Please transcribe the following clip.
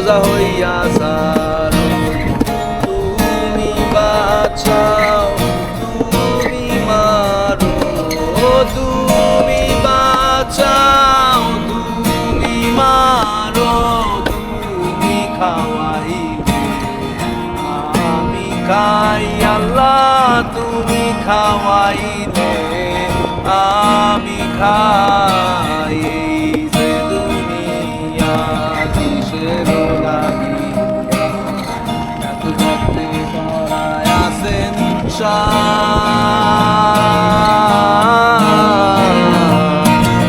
সোজা হইয়া সারো। তুমি বাঁচাও, তুমি মারো, তুমি বাঁচাও, তুমি মারো, তুমি খাওয়াইবে আমি খাই আল্লাহ, তুমি খাওয়াইলে আমি খাই।